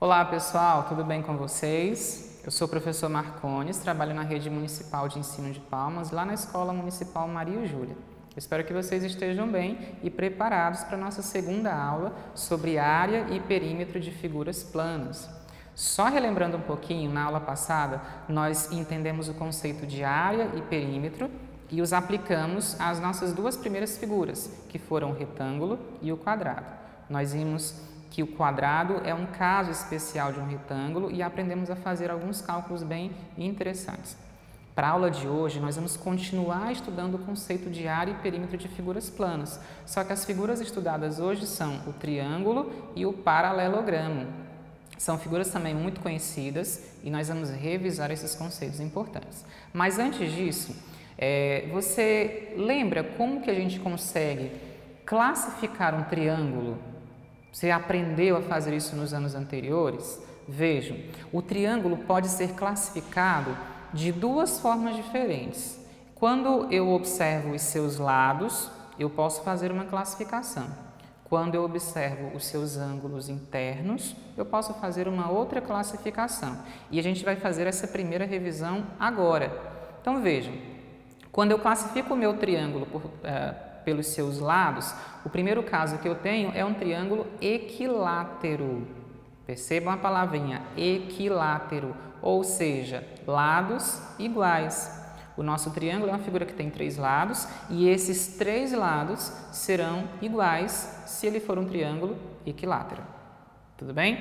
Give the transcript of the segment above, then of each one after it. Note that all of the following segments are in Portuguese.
Olá pessoal, tudo bem com vocês? Eu sou o professor Marcones, trabalho na Rede Municipal de Ensino de Palmas, lá na Escola Municipal Maria Júlia. Espero que vocês estejam bem e preparados para a nossa segunda aula sobre área e perímetro de figuras planas. Só relembrando um pouquinho, na aula passada nós entendemos o conceito de área e perímetro e os aplicamos às nossas duas primeiras figuras, que foram o retângulo e o quadrado. Nós vimos que o quadrado é um caso especial de um retângulo e aprendemos a fazer alguns cálculos bem interessantes. Para a aula de hoje, nós vamos continuar estudando o conceito de área e perímetro de figuras planas, só que as figuras estudadas hoje são o triângulo e o paralelogramo. São figuras também muito conhecidas e nós vamos revisar esses conceitos importantes. Mas antes disso, você lembra como que a gente consegue classificar um triângulo? Você aprendeu a fazer isso nos anos anteriores? Vejam, o triângulo pode ser classificado de duas formas diferentes. Quando eu observo os seus lados, eu posso fazer uma classificação. Quando eu observo os seus ângulos internos, eu posso fazer uma outra classificação. E a gente vai fazer essa primeira revisão agora. Então vejam, quando eu classifico o meu triângulo pelos seus lados, o primeiro caso que eu tenho é um triângulo equilátero. Percebam a palavrinha equilátero, ou seja, lados iguais. O nosso triângulo é uma figura que tem três lados e esses três lados serão iguais se ele for um triângulo equilátero. Tudo bem?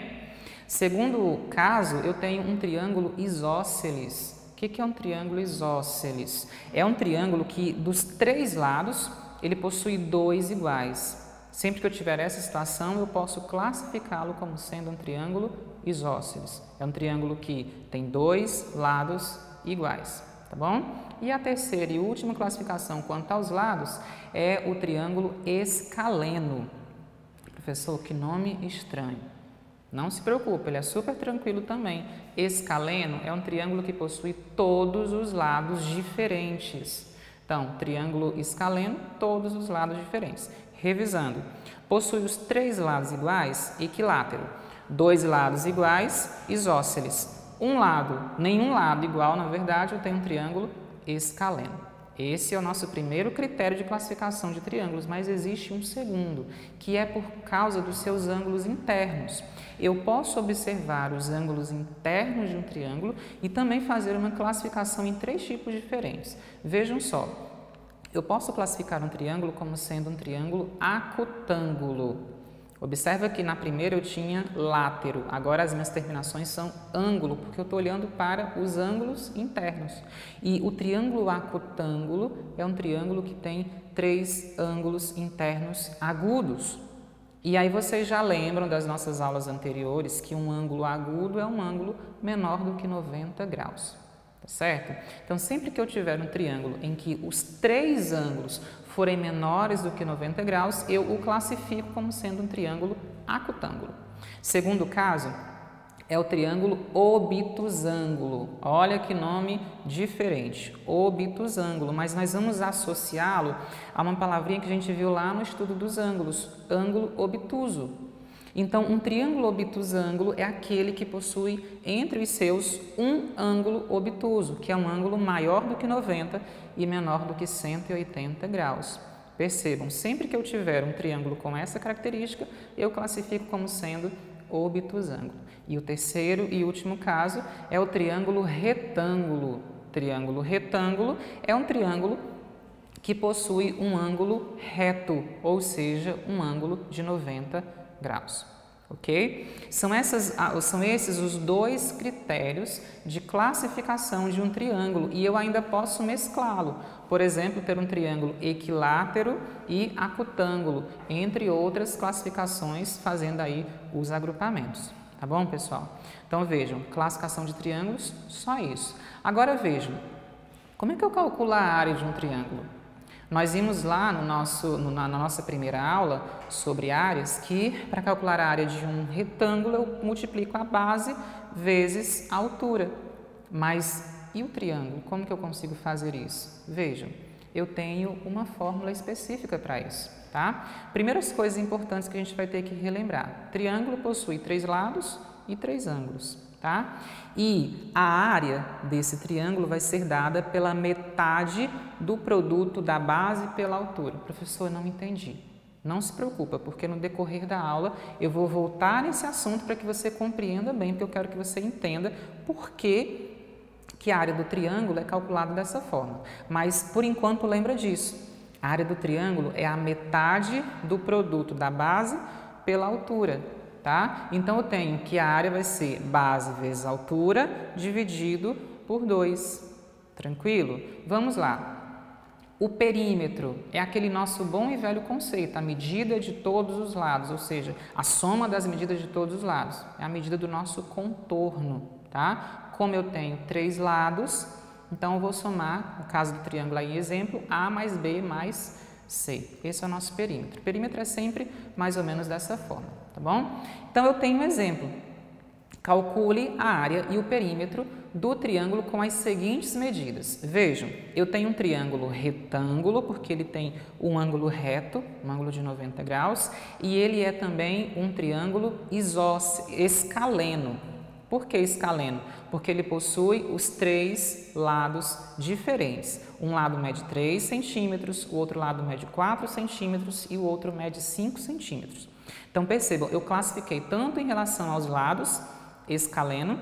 Segundo caso, eu tenho um triângulo isósceles. O que é um triângulo isósceles? É um triângulo que dos três lados ele possui dois iguais. Sempre que eu tiver essa situação, eu posso classificá-lo como sendo um triângulo isósceles. É um triângulo que tem dois lados iguais, tá bom? E a terceira e última classificação quanto aos lados é o triângulo escaleno. Professor, que nome estranho. Não se preocupe, ele é super tranquilo também. Escaleno é um triângulo que possui todos os lados diferentes. Então, triângulo escaleno, todos os lados diferentes. Revisando, possui os três lados iguais, equilátero. Dois lados iguais, isósceles. Nenhum lado igual, na verdade, eu tenho um triângulo escaleno. Esse é o nosso primeiro critério de classificação de triângulos, mas existe um segundo, que é por causa dos seus ângulos internos. Eu posso observar os ângulos internos de um triângulo e também fazer uma classificação em três tipos diferentes. Vejam só, eu posso classificar um triângulo como sendo um triângulo acutângulo. Observa que na primeira eu tinha látero, agora as minhas terminações são ângulo, porque eu estou olhando para os ângulos internos. E o triângulo acutângulo é um triângulo que tem três ângulos internos agudos. E aí vocês já lembram das nossas aulas anteriores que um ângulo agudo é um ângulo menor do que 90 graus. Tá certo? Então, sempre que eu tiver um triângulo em que os três ângulos forem menores do que 90 graus, eu o classifico como sendo um triângulo acutângulo. Segundo caso, é o triângulo obtusângulo. Olha que nome diferente, obtusângulo, mas nós vamos associá-lo a uma palavrinha que a gente viu lá no estudo dos ângulos, ângulo obtuso. Então, um triângulo obtusângulo é aquele que possui entre os seus um ângulo obtuso, que é um ângulo maior do que 90 e menor do que 180 graus. Percebam, sempre que eu tiver um triângulo com essa característica, eu classifico como sendo obtusângulo. E o terceiro e último caso é o triângulo retângulo. Triângulo retângulo é um triângulo que possui um ângulo reto, ou seja, um ângulo de 90 graus, ok? São esses os dois critérios de classificação de um triângulo e eu ainda posso mesclá-lo. Por exemplo, ter um triângulo equilátero e acutângulo, entre outras classificações, fazendo aí os agrupamentos. Tá bom, pessoal? Então vejam, classificação de triângulos, só isso. Agora vejam, como é que eu calculo a área de um triângulo? Nós vimos lá na nossa primeira aula sobre áreas que, para calcular a área de um retângulo, eu multiplico a base vezes a altura. Mas e o triângulo? Como que eu consigo fazer isso? Vejam, eu tenho uma fórmula específica para isso. Tá? Primeiras coisas importantes que a gente vai ter que relembrar. Triângulo possui três lados e 3 ângulos, tá? E a área desse triângulo vai ser dada pela metade do produto da base pela altura. Professor, não entendi. Não se preocupa, porque no decorrer da aula eu vou voltar nesse assunto para que você compreenda bem, porque eu quero que você entenda por que a área do triângulo é calculada dessa forma. Mas, por enquanto, lembra disso. A área do triângulo é a metade do produto da base pela altura. Tá? Então, eu tenho que a área vai ser base vezes altura dividido por 2. Tranquilo? Vamos lá. O perímetro é aquele nosso bom e velho conceito, a medida de todos os lados, ou seja, a soma das medidas de todos os lados. É a medida do nosso contorno. Tá? Como eu tenho 3 lados, então eu vou somar, no caso do triângulo aí, exemplo, A mais B mais C. Esse é o nosso perímetro. O perímetro é sempre mais ou menos dessa forma, tá bom? Então, eu tenho um exemplo. Calcule a área e o perímetro do triângulo com as seguintes medidas. Vejam, eu tenho um triângulo retângulo, porque ele tem um ângulo reto, um ângulo de 90 graus, e ele é também um triângulo escaleno. Por que escaleno? Porque ele possui os 3 lados diferentes. Um lado mede 3 centímetros, o outro lado mede 4 centímetros e o outro mede 5 centímetros. Então, percebam, eu classifiquei tanto em relação aos lados, escaleno,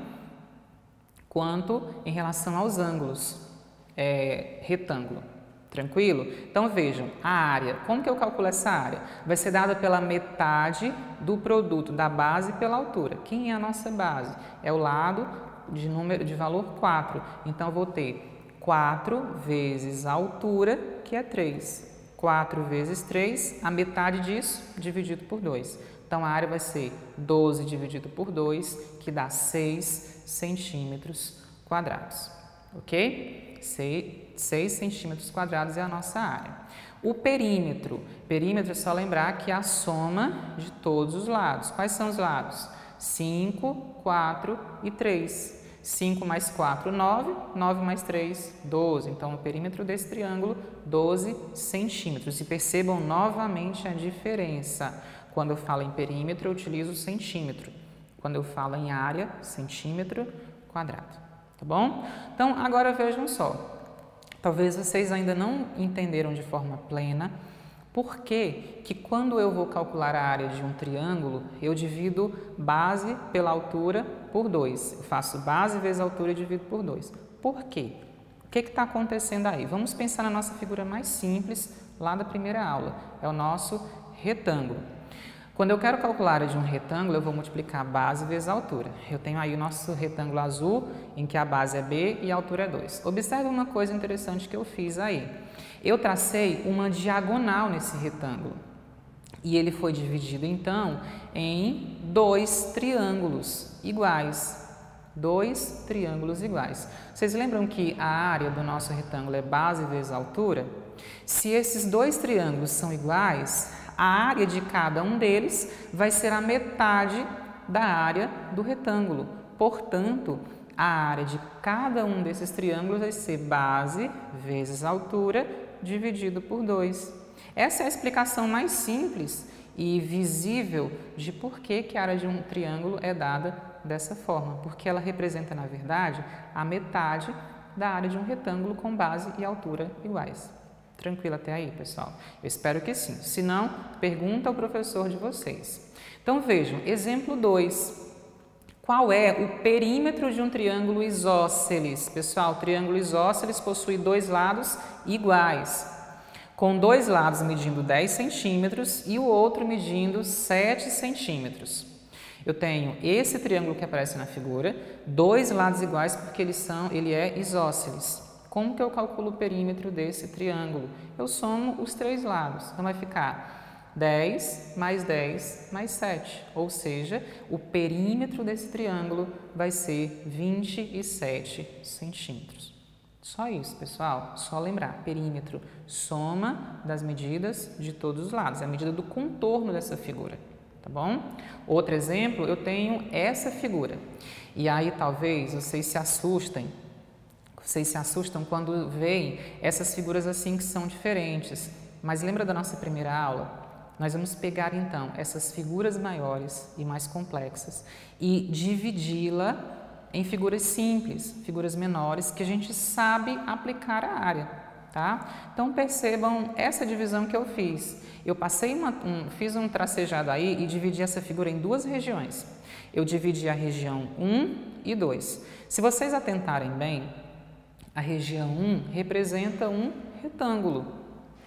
quanto em relação aos ângulos, retângulo. Tranquilo? Então, vejam, a área, como que eu calculo essa área? Vai ser dada pela metade do produto da base pela altura. Quem é a nossa base? É o lado de valor 4. Então, eu vou ter 4 vezes a altura, que é 3. 4 vezes 3, a metade disso, dividido por 2. Então, a área vai ser 12 dividido por 2, que dá 6 centímetros quadrados. Ok? 6 centímetros quadrados é a nossa área. O perímetro. Perímetro é só lembrar que é a soma de todos os lados. Quais são os lados? 5, 4 e 3. 5 mais 4, 9. 9 mais 3, 12. Então, o perímetro desse triângulo, 12 centímetros. E percebam novamente a diferença. Quando eu falo em perímetro, eu utilizo centímetro. Quando eu falo em área, centímetro quadrado. Tá bom? Então, agora vejam só. Talvez vocês ainda não entenderam de forma plena por que quando eu vou calcular a área de um triângulo, eu divido base pela altura por 2. Eu faço base vezes altura e divido por 2. Por quê? O que está acontecendo aí? Vamos pensar na nossa figura mais simples lá da primeira aula. É o nosso retângulo. Quando eu quero calcular a área de um retângulo, eu vou multiplicar a base vezes a altura. Eu tenho aí o nosso retângulo azul, em que a base é B e a altura é 2. Observe uma coisa interessante que eu fiz aí. Eu tracei uma diagonal nesse retângulo. E ele foi dividido, então, em 2 triângulos iguais. 2 triângulos iguais. Vocês lembram que a área do nosso retângulo é base vezes a altura? Se esses 2 triângulos são iguais, a área de cada um deles vai ser a metade da área do retângulo. Portanto, a área de cada um desses triângulos vai ser base vezes altura dividido por 2. Essa é a explicação mais simples e visível de por que a área de um triângulo é dada dessa forma. Porque ela representa, na verdade, a metade da área de um retângulo com base e altura iguais. Tranquilo até aí, pessoal? Eu espero que sim. Se não, pergunta ao professor de vocês. Então, vejam, exemplo 2. Qual é o perímetro de um triângulo isósceles? Pessoal, o triângulo isósceles possui 2 lados iguais, com 2 lados medindo 10 centímetros e o outro medindo 7 centímetros. Eu tenho esse triângulo que aparece na figura, 2 lados iguais porque ele é isósceles. Como que eu calculo o perímetro desse triângulo? Eu somo os 3 lados. Então, vai ficar 10 mais 10 mais 7. Ou seja, o perímetro desse triângulo vai ser 27 centímetros. Só isso, pessoal. Só lembrar. Perímetro, soma das medidas de todos os lados. É a medida do contorno dessa figura. Tá bom? Outro exemplo, eu tenho essa figura. E aí, talvez, vocês se assustem. Vocês se assustam quando veem essas figuras assim que são diferentes. Mas lembra da nossa primeira aula? Nós vamos pegar, então, essas figuras maiores e mais complexas e dividi-la em figuras simples, figuras menores, que a gente sabe aplicar a área, tá? Então, percebam essa divisão que eu fiz. Eu fiz um tracejado aí e dividi essa figura em duas regiões. Eu dividi a região 1 e 2. Se vocês atentarem bem, a região 1 representa um retângulo.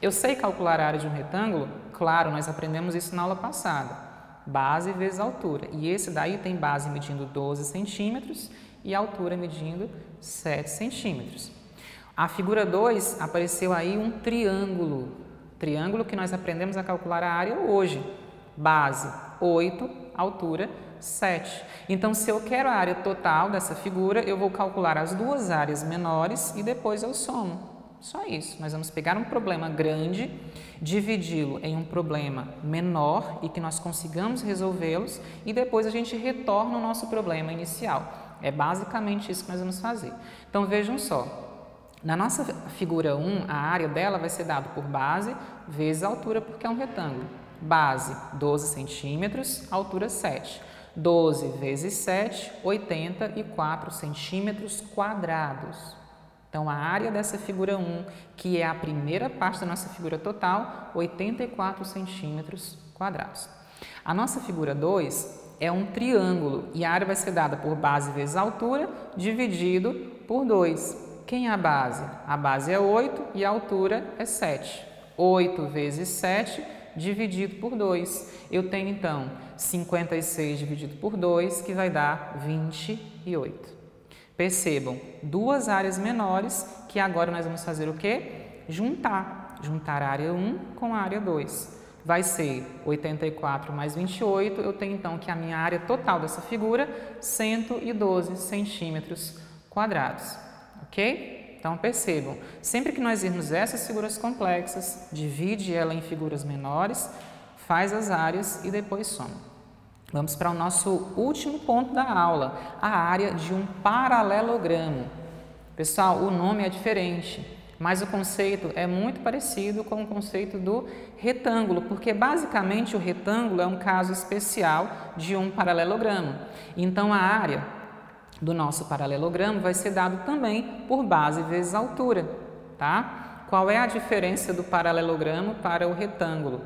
Eu sei calcular a área de um retângulo? Claro, nós aprendemos isso na aula passada. Base vezes altura. E esse daí tem base medindo 12 centímetros e altura medindo 7 centímetros. A figura 2 apareceu aí um triângulo. Triângulo que nós aprendemos a calcular a área hoje. Base 8, altura 7. Então, se eu quero a área total dessa figura, eu vou calcular as duas áreas menores e depois eu somo. Só isso. Nós vamos pegar um problema grande, dividi-lo em um problema menor e que nós consigamos resolvê-los e depois a gente retorna ao nosso problema inicial. É basicamente isso que nós vamos fazer. Então, vejam só. Na nossa figura 1, a área dela vai ser dada por base vezes altura, porque é um retângulo. Base, 12 centímetros, altura 7. 12 vezes 7, 84 centímetros quadrados. Então, a área dessa figura 1, que é a primeira parte da nossa figura total, 84 centímetros quadrados. A nossa figura 2 é um triângulo e a área vai ser dada por base vezes altura, dividido por 2. Quem é a base? A base é 8 e a altura é 7. 8 vezes 7 dividido por 2. Eu tenho, então, 56 dividido por 2, que vai dar 28. Percebam, duas áreas menores que agora nós vamos fazer o quê? Juntar a área 1 com a área 2. Vai ser 84 mais 28, eu tenho então que a minha área total dessa figura, 112 centímetros quadrados, ok? Então percebam, sempre que nós irmos essas figuras complexas, divide ela em figuras menores, faz as áreas e depois soma. Vamos para o nosso último ponto da aula, a área de um paralelogramo. Pessoal, o nome é diferente, mas o conceito é muito parecido com o conceito do retângulo, porque basicamente o retângulo é um caso especial de um paralelogramo. Então, a área do nosso paralelogramo vai ser dado também por base vezes altura, tá? Qual é a diferença do paralelogramo para o retângulo?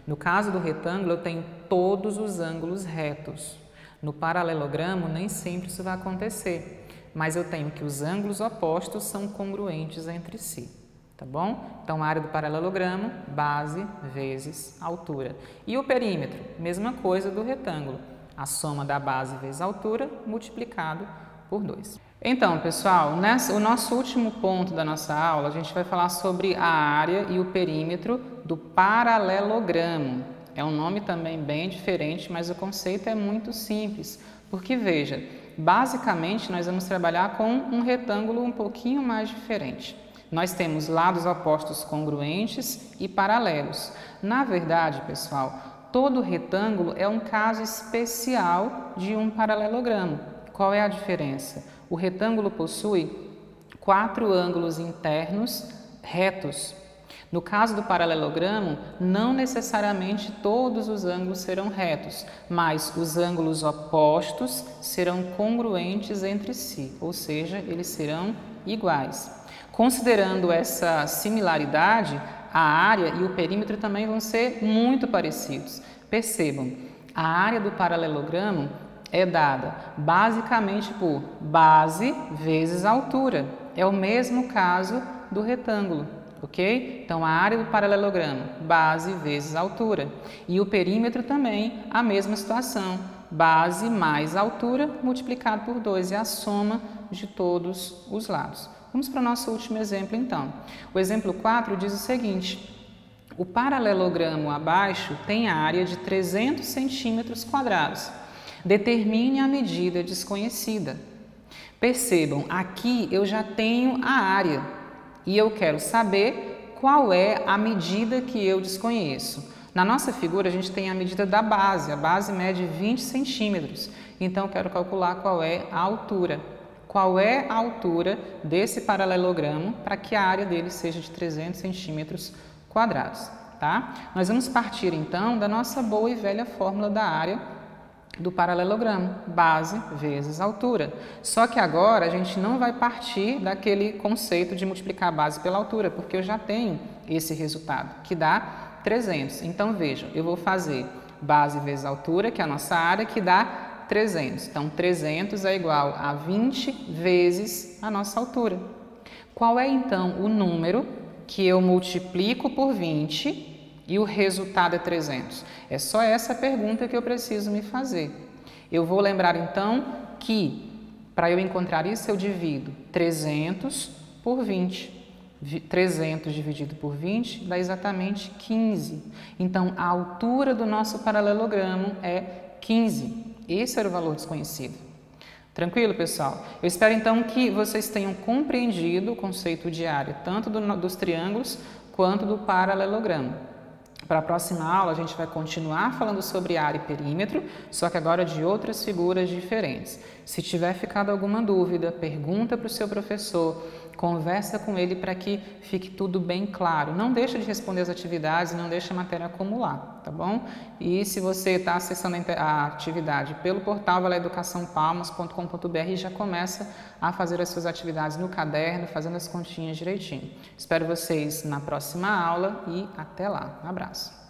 No caso do retângulo, eu tenho todos os ângulos retos. No paralelogramo, nem sempre isso vai acontecer, mas eu tenho que os ângulos opostos são congruentes entre si, tá bom? Então, a área do paralelogramo, base vezes altura. E o perímetro, mesma coisa do retângulo, a soma da base vezes altura multiplicado por 2. Então, pessoal, o nosso último ponto da nossa aula, a gente vai falar sobre a área e o perímetro do paralelogramo. É um nome também bem diferente, mas o conceito é muito simples, porque veja, basicamente nós vamos trabalhar com um retângulo um pouquinho mais diferente. Nós temos lados opostos congruentes e paralelos. Na verdade, pessoal, todo retângulo é um caso especial de um paralelogramo. Qual é a diferença? O retângulo possui 4 ângulos internos retos. No caso do paralelogramo, não necessariamente todos os ângulos serão retos, mas os ângulos opostos serão congruentes entre si, ou seja, eles serão iguais. Considerando essa similaridade, a área e o perímetro também vão ser muito parecidos. Percebam, a área do paralelogramo é dada basicamente por base vezes altura. É o mesmo caso do retângulo, ok? Então, a área do paralelogramo, base vezes altura. E o perímetro também, a mesma situação. Base mais altura multiplicado por 2, é a soma de todos os lados. Vamos para o nosso último exemplo, então. O exemplo 4 diz o seguinte: o paralelogramo abaixo tem a área de 300 centímetros quadrados. Determine a medida desconhecida. Percebam, aqui eu já tenho a área e eu quero saber qual é a medida que eu desconheço. Na nossa figura, a gente tem a medida da base. A base mede 20 centímetros. Então, eu quero calcular qual é a altura. Qual é a altura desse paralelogramo para que a área dele seja de 300 centímetros quadrados. tá? Nós vamos partir, então, da nossa boa e velha fórmula da área do paralelogramo, base vezes altura. Só que agora a gente não vai partir daquele conceito de multiplicar a base pela altura, porque eu já tenho esse resultado, que dá 300. Então, vejam, eu vou fazer base vezes altura, que é a nossa área, que dá 300. Então, 300 é igual a 20 vezes a nossa altura. Qual é, então, o número que eu multiplico por 20 e o resultado é 300? É só essa pergunta que eu preciso me fazer. Eu vou lembrar, então, que para eu encontrar isso, eu divido 300 por 20. 300 dividido por 20 dá exatamente 15. Então, a altura do nosso paralelogramo é 15. Esse era o valor desconhecido. Tranquilo, pessoal? Eu espero, então, que vocês tenham compreendido o conceito de área, tanto dos triângulos quanto do paralelogramo. Para a próxima aula, a gente vai continuar falando sobre área e perímetro, só que agora de outras figuras diferentes. Se tiver ficado alguma dúvida, pergunta para o seu professor, conversa com ele para que fique tudo bem claro. Não deixa de responder as atividades e não deixa a matéria acumular, tá bom? E se você está acessando a atividade pelo portal valeeducaçãopalmas.com.br, já começa a fazer as suas atividades no caderno, fazendo as continhas direitinho. Espero vocês na próxima aula e até lá. Um abraço.